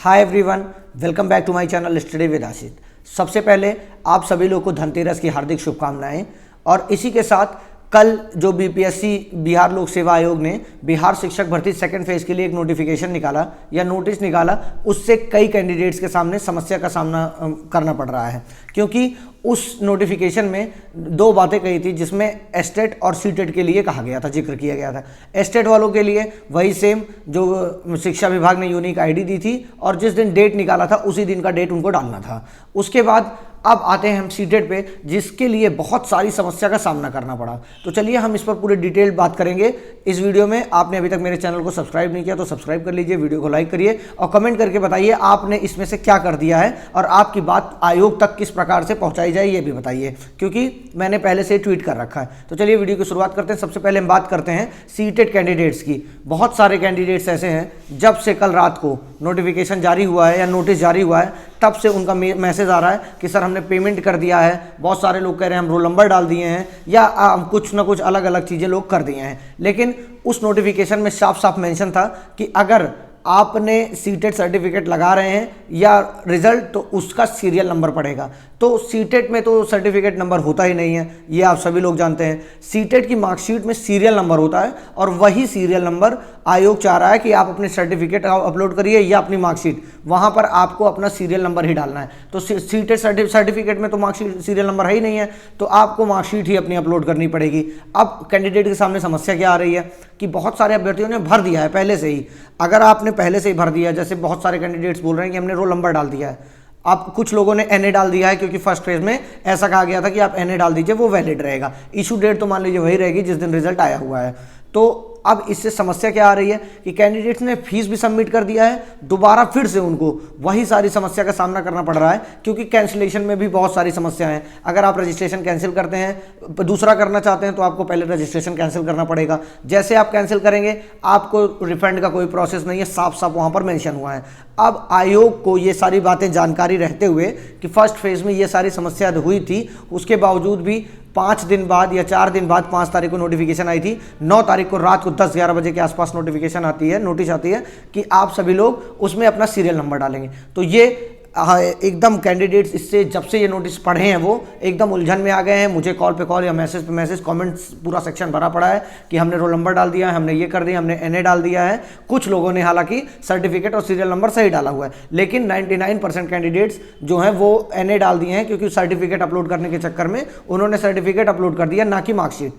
Hi everyone, welcome back to my channel study with Ashit. सबसे पहले आप सभी लोग को धनतेरस की हार्दिक शुभकामनाएं। और इसी के साथ कल जो बीपीएससी बिहार लोक सेवा आयोग ने बिहार शिक्षक भर्ती सेकंड फेज के लिए एक नोटिफिकेशन निकाला या नोटिस निकाला, उससे कई कैंडिडेट्स के सामने समस्या का सामना करना पड़ रहा है, क्योंकि उस नोटिफिकेशन में दो बातें कही थी, जिसमें एस्टेट और सीटेट के लिए कहा गया था, जिक्र किया गया था। एस्टेट वालों के लिए वही सेम जो शिक्षा विभाग ने यूनिक आईडी दी थी और जिस दिन डेट निकाला था उसी दिन का डेट उनको डालना था। उसके बाद अब आते हैं हम सीटेट पे, जिसके लिए बहुत सारी समस्या का सामना करना पड़ा। तो चलिए हम इस पर पूरे डिटेल बात करेंगे इस वीडियो में। आपने अभी तक मेरे चैनल को सब्सक्राइब नहीं किया तो सब्सक्राइब कर लीजिए, वीडियो को लाइक करिए और कमेंट करके बताइए आपने इसमें से क्या कर दिया है और आपकी बात आयोग तक किस प्रकार से पहुंचाई जाए ये भी बताइए, क्योंकि मैंने पहले से ट्वीट कर रखा है। तो चलिए वीडियो की शुरुआत करते हैं। सबसे पहले हम बात करते हैं सीटेट कैंडिडेट्स की। बहुत सारे कैंडिडेट्स ऐसे हैं, जब से कल रात को नोटिफिकेशन जारी हुआ है या नोटिस जारी हुआ है तब से उनका मैसेज आ रहा है कि सर हमने पेमेंट कर दिया है। बहुत सारे लोग कह रहे हैं हम रोल नंबर डाल दिए हैं या कुछ ना कुछ अलग अलग चीज़ें लोग कर दिए हैं। लेकिन उस नोटिफिकेशन में साफ साफ मेंशन था कि अगर आपने सीटेट सर्टिफिकेट लगा रहे हैं या रिजल्ट तो उसका सीरियल नंबर पड़ेगा। तो सीटेट में तो सर्टिफिकेट नंबर होता ही नहीं है, ये आप सभी लोग जानते हैं। सीटेट की मार्कशीट में सीरियल नंबर होता है और वही सीरियल नंबर आयोग चाह रहा है कि आप अपने सर्टिफिकेट अपलोड करिए या अपनी मार्कशीट, वहाँ पर आपको अपना सीरियल नंबर ही डालना है। तो सीटेट सर्टिफिकेट में तो मार्कशीट सीरियल नंबर है ही नहीं है, तो आपको मार्कशीट ही अपनी अपलोड करनी पड़ेगी। अब कैंडिडेट के सामने समस्या क्या आ रही है कि बहुत सारे अभ्यर्थियों ने भर दिया है पहले से ही। अगर आपने पहले से ही भर दिया, जैसे बहुत सारे कैंडिडेट्स बोल रहे हैं कि हमने रोल नंबर डाल दिया है, आप कुछ लोगों ने एनए डाल दिया है, क्योंकि फर्स्ट फेज में ऐसा कहा गया था कि आप एनए डाल दीजिए, वो वैलिड रहेगा। इशू डेट तो मान लीजिए वही रहेगी जिस दिन रिजल्ट आया हुआ है। तो अब इससे समस्या क्या आ रही है कि कैंडिडेट्स ने फीस भी सबमिट कर दिया है, दोबारा फिर से उनको वही सारी समस्या का सामना करना पड़ रहा है, क्योंकि कैंसिलेशन में भी बहुत सारी समस्या हैं। अगर आप रजिस्ट्रेशन कैंसिल करते हैं, दूसरा करना चाहते हैं, तो आपको पहले रजिस्ट्रेशन कैंसिल करना पड़ेगा। जैसे आप कैंसिल करेंगे आपको रिफंड का कोई प्रोसेस नहीं है, साफ साफ वहाँ पर मेंशन हुआ है। अब आयोग को ये सारी बातें जानकारी रहते हुए कि फर्स्ट फेज में ये सारी समस्या हुई थी, उसके बावजूद भी 5 दिन बाद या 4 दिन बाद 5 तारीख को नोटिफिकेशन आई थी। 9 तारीख को रात को 10-11 बजे के आसपास नोटिफिकेशन आती है, नोटिस आती है कि आप सभी लोग उसमें अपना सीरियल नंबर डालेंगे। तो ये एकदम कैंडिडेट्स इससे जब से ये नोटिस पढ़े हैं वो एकदम उलझन में आ गए हैं। मुझे कॉल पे कॉल या मैसेज पे मैसेज, कमेंट्स पूरा सेक्शन भरा पड़ा है कि हमने रोल नंबर डाल दिया है, हमने ये कर दिया, हमने एनए डाल दिया है। कुछ लोगों ने हालांकि सर्टिफिकेट और सीरियल नंबर सही डाला हुआ है, लेकिन 99% कैंडिडेट्स जो हैं वो एनए डाल दिए हैं, क्योंकि सर्टिफिकेट अपलोड करने के चक्कर में उन्होंने सर्टिफिकेट अपलोड कर दिया, ना कि मार्कशीट।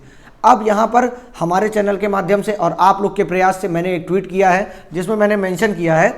अब यहाँ पर हमारे चैनल के माध्यम से और आप लोग के प्रयास से मैंने एक ट्वीट किया है, जिसमें मैंने मेंशन किया है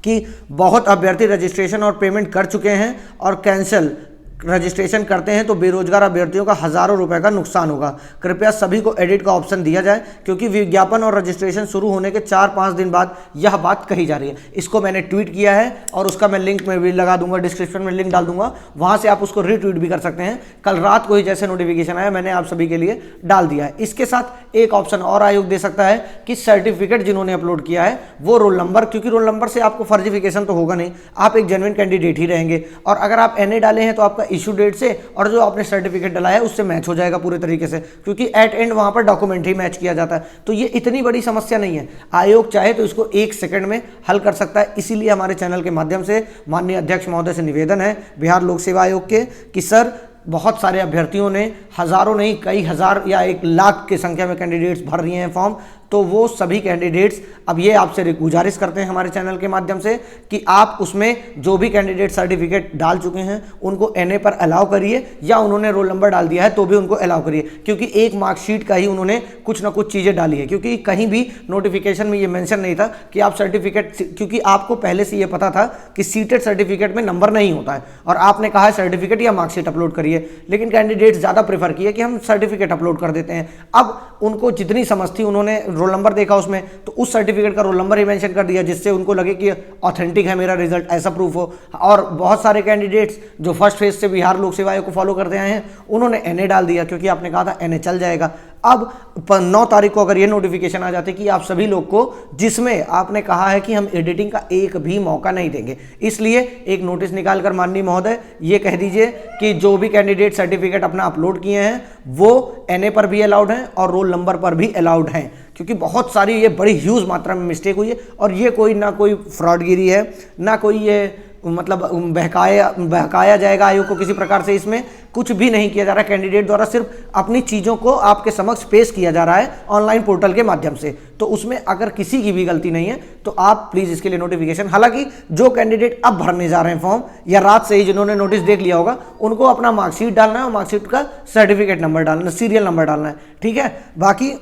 कि बहुत अभ्यर्थी रजिस्ट्रेशन और पेमेंट कर चुके हैं और कैंसिल रजिस्ट्रेशन करते हैं तो बेरोजगार अभ्यर्थियों का हज़ारों रुपए का नुकसान होगा। कृपया सभी को एडिट का ऑप्शन दिया जाए, क्योंकि विज्ञापन और रजिस्ट्रेशन शुरू होने के 4-5 दिन बाद यह बात कही जा रही है। इसको मैंने ट्वीट किया है और उसका मैं लिंक में भी लगा दूंगा, डिस्क्रिप्शन में लिंक डाल दूंगा, वहां से आप उसको रीट्वीट भी कर सकते हैं। कल रात को ही जैसे नोटिफिकेशन आया मैंने आप सभी के लिए डाल दिया है। इसके साथ एक ऑप्शन और आयोग दे सकता है कि सर्टिफिकेट जिन्होंने अपलोड किया है वो रोल नंबर, क्योंकि रोल नंबर से आपको फर्जिफिकेशन तो होगा नहीं, आप एक जेन्युइन कैंडिडेट ही रहेंगे। और अगर आप एनए डाले हैं तो आपका इशू डेट से और जो आपने सर्टिफिकेट डाला है उससे मैच हो जाएगा पूरे तरीके से, क्योंकि एट एंड वहां पर डॉक्यूमेंट ही मैच किया जाता है। तो ये इतनी बड़ी समस्या नहीं है, आयोग चाहे तो इसको 1 सेकंड में हल कर सकता है। इसीलिए हमारे चैनल के माध्यम से माननीय अध्यक्ष महोदय से निवेदन है बिहार लोक सेवा आयोग के कि सर, बहुत सारे अभ्यर्थियों ने, हज़ारों नहीं कई हज़ार या 1 लाख की संख्या में कैंडिडेट्स भर रहे हैं फॉर्म, तो वो सभी कैंडिडेट्स अब ये आपसे गुजारिश करते हैं हमारे चैनल के माध्यम से कि आप उसमें जो भी कैंडिडेट सर्टिफिकेट डाल चुके हैं उनको एनए पर अलाउ करिए, या उन्होंने रोल नंबर डाल दिया है तो भी उनको अलाउ करिए, क्योंकि एक मार्कशीट का ही उन्होंने कुछ ना कुछ चीज़ें डाली है। क्योंकि कहीं भी नोटिफिकेशन में ये मेंशन नहीं था कि आप सर्टिफिकेट, क्योंकि आपको पहले से ये पता था कि सीटेट सर्टिफिकेट में नंबर नहीं होता है और आपने कहा है सर्टिफिकेट या मार्कशीट अपलोड करिए, लेकिन कैंडिडेट्स ज़्यादा प्रेफर किए कि हम सर्टिफिकेट अपलोड कर देते हैं। अब उनको जितनी समझ थी, उन्होंने रोल नंबर देखा उसमें तो उस सर्टिफिकेट का रोल नंबर ही मेंशन कर दिया, जिससे उनको लगे कि ऑथेंटिक है मेरा रिजल्ट, ऐसा प्रूफ हो। और बहुत सारे कैंडिडेट्स जो फर्स्ट फेज से बिहार लोक सेवा आयोग को फॉलो करते आए हैं उन्होंने एनए डाल दिया, क्योंकि आपने कहा था एनए चल जाएगा। अब 9 तारीख को अगर ये नोटिफिकेशन आ जाते कि आप सभी लोग को, जिसमें आपने कहा है कि हम एडिटिंग का एक भी मौका नहीं देंगे, इसलिए एक नोटिस निकालकर माननीय महोदय ये कह दीजिए कि जो भी कैंडिडेट सर्टिफिकेट अपना अपलोड किए हैं वो NA पर भी अलाउड हैं और रोल नंबर पर भी अलाउड हैं, क्योंकि बहुत सारी ये बड़ी ह्यूज मात्रा में मिस्टेक हुई है। और ये कोई ना कोई फ्रॉडगिरी है, ना कोई ये मतलब बहकाया जाएगा आयोग को किसी प्रकार से, इसमें कुछ भी नहीं किया जा रहा है। कैंडिडेट द्वारा सिर्फ अपनी चीज़ों को आपके समक्ष पेश किया जा रहा है ऑनलाइन पोर्टल के माध्यम से, तो उसमें अगर किसी की भी गलती नहीं है तो आप प्लीज़ इसके लिए नोटिफिकेशन, हालांकि जो कैंडिडेट अब भरने जा रहे हैं फॉर्म या रात से ही जिन्होंने नोटिस देख लिया होगा, उनको अपना मार्कशीट डालना है और मार्कशीट का सर्टिफिकेट नंबर डालना है, सीरियल नंबर डालना है, ठीक है। बाकी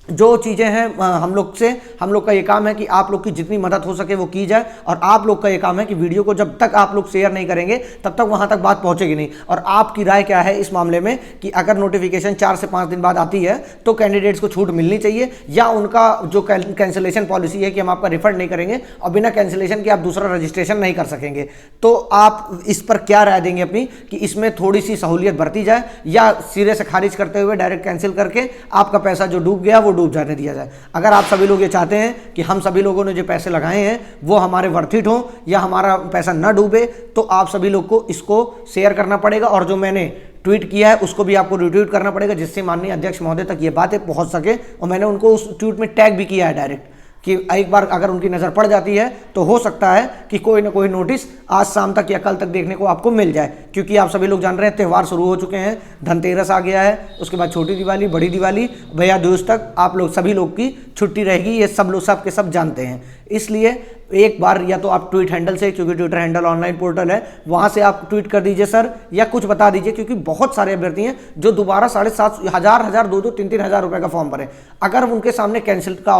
जो चीज़ें हैं हम लोग का ये काम है कि आप लोग की जितनी मदद हो सके वो की जाए, और आप लोग का ये काम है कि वीडियो को जब तक आप लोग शेयर नहीं करेंगे तब तक वहाँ तक बात पहुँचेगी नहीं। और आपकी राय क्या है इस मामले में कि अगर नोटिफिकेशन 4 से 5 दिन बाद आती है तो कैंडिडेट्स को छूट मिलनी चाहिए, या उनका जो कैंसिलेशन पॉलिसी है कि हम आपका रिफंड नहीं करेंगे और बिना कैंसिलेशन के आप दूसरा रजिस्ट्रेशन नहीं कर सकेंगे, तो आप इस पर क्या राय देंगे अपनी, कि इसमें थोड़ी सी सहूलियत बरती जाए या सिरे से खारिज करते हुए डायरेक्ट कैंसिल करके आपका पैसा जो डूब गया वो डूब जाने दिया जाए। अगर आप सभी लोग ये चाहते हैं कि हम सभी लोगों ने जो पैसे लगाए हैं वो हमारे वर्थ इट हो या हमारा पैसा ना डूबे, तो आप सभी लोग को इसको शेयर करना पड़ेगा, और जो मैंने ट्वीट किया है उसको भी आपको रिट्वीट करना पड़ेगा, जिससे माननीय अध्यक्ष महोदय तक ये बातें पहुंच सके। और मैंने उनको उस ट्वीट में टैग भी किया है डायरेक्ट, कि एक बार अगर उनकी नज़र पड़ जाती है तो हो सकता है कि कोई ना कोई नोटिस आज शाम तक या कल तक देखने को आपको मिल जाए, क्योंकि आप सभी लोग जान रहे हैं त्यौहार शुरू हो चुके हैं, धनतेरस आ गया है, उसके बाद छोटी दिवाली, बड़ी दिवाली, भैया दूज तक आप लोग सभी लोग की छुट्टी रहेगी, ये सब लोग सब के सब जानते हैं। इसलिए एक बार या तो आप ट्वीट हैंडल से, क्योंकि ट्विटर हैंडल ऑनलाइन पोर्टल है, वहाँ से आप ट्वीट कर दीजिए सर, या कुछ बता दीजिए, क्योंकि बहुत सारे अभ्यर्थी हैं जो दोबारा 7,500 हज़ार 2-3 हज़ार रुपये का फॉर्म भरें। अगर उनके सामने कैंसिल का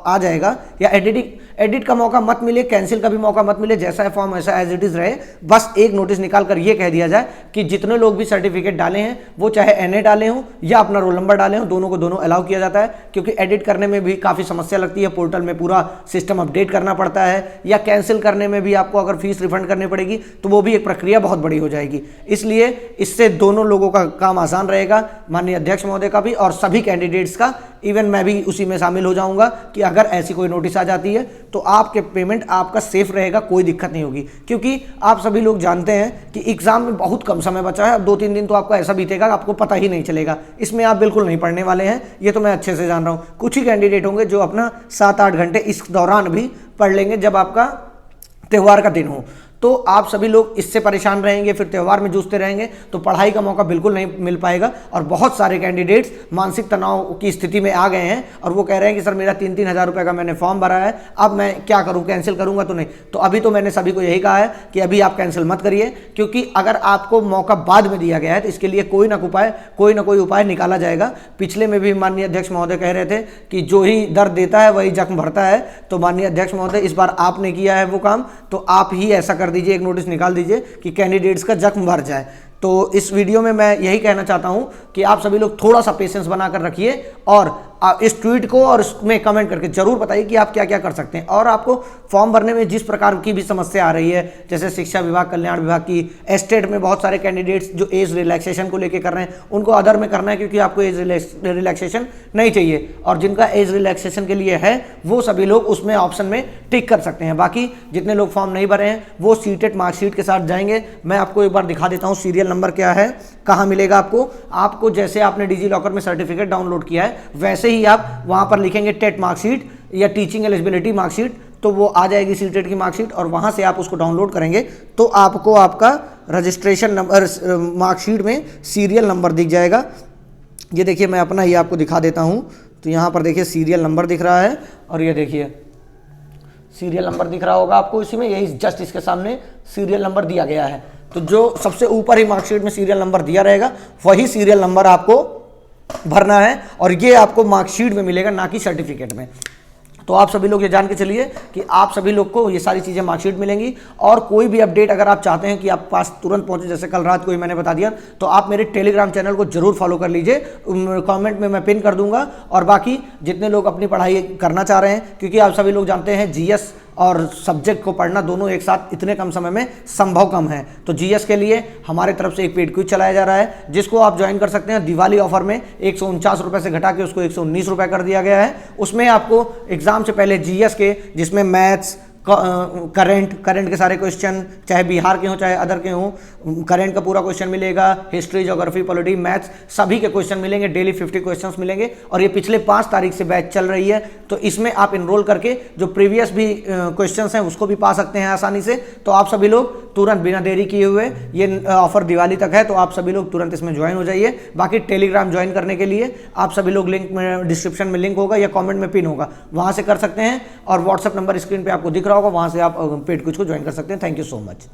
आ जाएगा या एडिट का मौका मत मिले, कैंसिल का भी मौका मत मिले, जैसा है फॉर्म ऐसा एज इट इज़ रहे, बस एक नोटिस निकाल कर ये कह दिया जाए कि जितने लोग भी सर्टिफिकेट डाले हैं वो चाहे NA डाले हों या अपना रोल नंबर डाले हों, दोनों को दोनों अलाउ किया जाता है, क्योंकि एडिट करने में भी काफ़ी समस्या लगती है, पोर्टल में पूरा सिस्टम अपडेट करना पड़ता है, या कैंसिल करने में भी आपको अगर फीस रिफंड करनी पड़ेगी तो वो भी एक प्रक्रिया बहुत बड़ी हो जाएगी। इसलिए इससे दोनों लोगों का काम आसान रहेगा, माननीय अध्यक्ष महोदय का भी और सभी कैंडिडेट्स का, इवन मैं भी उसी में शामिल हो जाऊंगा कि अगर ऐसी कोई नोटिस आ जाती है तो आपके पेमेंट आपका सेफ रहेगा, कोई दिक्कत नहीं होगी, क्योंकि आप सभी लोग जानते हैं कि एग्जाम में बहुत कम समय बचा है। अब 2-3 दिन तो आपका ऐसा बीतेगा आपको पता ही नहीं चलेगा, इसमें आप बिल्कुल नहीं पढ़ने वाले हैं, ये तो मैं अच्छे से जान रहा हूँ। कुछ ही कैंडिडेट होंगे जो अपना 7-8 घंटे इस दौरान भी पढ़ लेंगे जब आपका त्यौहार का दिन हो, तो आप सभी लोग इससे परेशान रहेंगे, फिर त्यौहार में जूझते रहेंगे तो पढ़ाई का मौका बिल्कुल नहीं मिल पाएगा। और बहुत सारे कैंडिडेट्स मानसिक तनाव की स्थिति में आ गए हैं और वो कह रहे हैं कि सर मेरा 3-3 हज़ार रुपये का मैंने फॉर्म भरा है, अब मैं क्या करूं, कैंसिल करूंगा तो नहीं। तो अभी तो मैंने सभी को यही कहा है कि अभी आप कैंसिल मत करिए, क्योंकि अगर आपको मौका बाद में दिया गया है तो इसके लिए कोई ना कोई उपाय निकाला जाएगा। पिछले में भी माननीय अध्यक्ष महोदय कह रहे थे कि जो ही दर्द देता है वही जख्म भरता है, तो माननीय अध्यक्ष महोदय इस बार आपने किया है वो काम, तो आप ही ऐसा कर दीजिए, एक नोटिस निकाल दीजिए कि कैंडिडेट्स का जख्म भर जाए। तो इस वीडियो में मैं यही कहना चाहता हूं कि आप सभी लोग थोड़ा सा पेशेंस बनाकर रखिए और इस ट्वीट को और इसमें कमेंट करके जरूर बताइए कि आप क्या क्या कर सकते हैं। और आपको फॉर्म भरने में जिस प्रकार की भी समस्या आ रही है, जैसे शिक्षा विभाग, कल्याण विभाग की, एस्टेट में बहुत सारे कैंडिडेट्स जो एज रिलैक्सेशन को लेकर कर रहे हैं उनको अदर में करना है, क्योंकि आपको एज रिलैक्सेशन नहीं चाहिए, और जिनका एज रिलैक्सेशन के लिए है वो सभी लोग उसमें ऑप्शन में टिक कर सकते हैं। बाकी जितने लोग फॉर्म नहीं भरे हैं वो सीटेड मार्कशीट के साथ जाएंगे। मैं आपको एक बार दिखा देता हूँ सीरियल नंबर क्या है, कहाँ मिलेगा आपको जैसे आपने डिजी लॉकर में सर्टिफिकेट डाउनलोड किया है वैसे ही आप वहाँ पर लिखेंगे टेट मार्कशीट या टीचिंग एलिजिबिलिटी मार्कशीट, तो वो आ जाएगी सीटेट की मार्कशीट, और वहाँ से आप उसको डाउनलोड करेंगे तो आपको आपका रजिस्ट्रेशन नंबर मार्कशीट में सीरियल नंबर दिख जाएगा। ये देखिए मैं अपना ही आपको दिखा देता हूँ, तो यहाँ पर देखिए सीरियल नंबर दिख रहा है, और ये देखिए सीरियल नंबर दिख रहा होगा आपको, इसी में यही जस्ट इसके सामने सीरियल नंबर दिया गया है। तो जो सबसे ऊपर ही मार्कशीट में सीरियल नंबर दिया रहेगा वही सीरियल नंबर आपको भरना है, और ये आपको मार्कशीट में मिलेगा, ना कि सर्टिफिकेट में। तो आप सभी लोग ये जान के चलिए कि आप सभी लोग को ये सारी चीज़ें मार्कशीट मिलेंगी। और कोई भी अपडेट अगर आप चाहते हैं कि आप पास तुरंत पहुंचे, जैसे कल रात को ही मैंने बता दिया, तो आप मेरे टेलीग्राम चैनल को जरूर फॉलो कर लीजिए, कमेंट में मैं पिन कर दूंगा। और बाकी जितने लोग अपनी पढ़ाई करना चाह रहे हैं, क्योंकि आप सभी लोग जानते हैं GS और सब्जेक्ट को पढ़ना दोनों एक साथ इतने कम समय में संभव कम है। तो जीएस के लिए हमारे तरफ से एक पेड क्विज चलाया जा रहा है, जिसको आप ज्वाइन कर सकते हैं। दिवाली ऑफर में 149 रुपए से घटा के उसको 119 रुपए कर दिया गया है। उसमें आपको एग्जाम से पहले जीएस के, जिसमें मैथ्स, करंट के सारे क्वेश्चन, चाहे बिहार के हों चाहे अदर के हों, करंट का पूरा क्वेश्चन मिलेगा, हिस्ट्री, ज्योग्राफी, पॉलिटी, मैथ्स, सभी के क्वेश्चन मिलेंगे। डेली 50 क्वेश्चंस मिलेंगे और ये पिछले 5 तारीख से बैच चल रही है। तो इसमें आप इनरोल करके जो प्रीवियस भी क्वेश्चंस हैं उसको भी पा सकते हैं आसानी से। तो आप सभी लोग तुरंत बिना देरी किए हुए, ये ऑफर दिवाली तक है, तो आप सभी लोग तुरंत इसमें ज्वाइन हो जाइए। बाकी टेलीग्राम ज्वाइन करने के लिए आप सभी लोग लिंक में, डिस्क्रिप्शन में लिंक होगा या कमेंट में पिन होगा, वहां से कर सकते हैं। और व्हाट्सएप नंबर स्क्रीन पे आपको दिख रहा होगा, वहां से आप पेड क्विज को ज्वाइन कर सकते हैं। Thank you so much.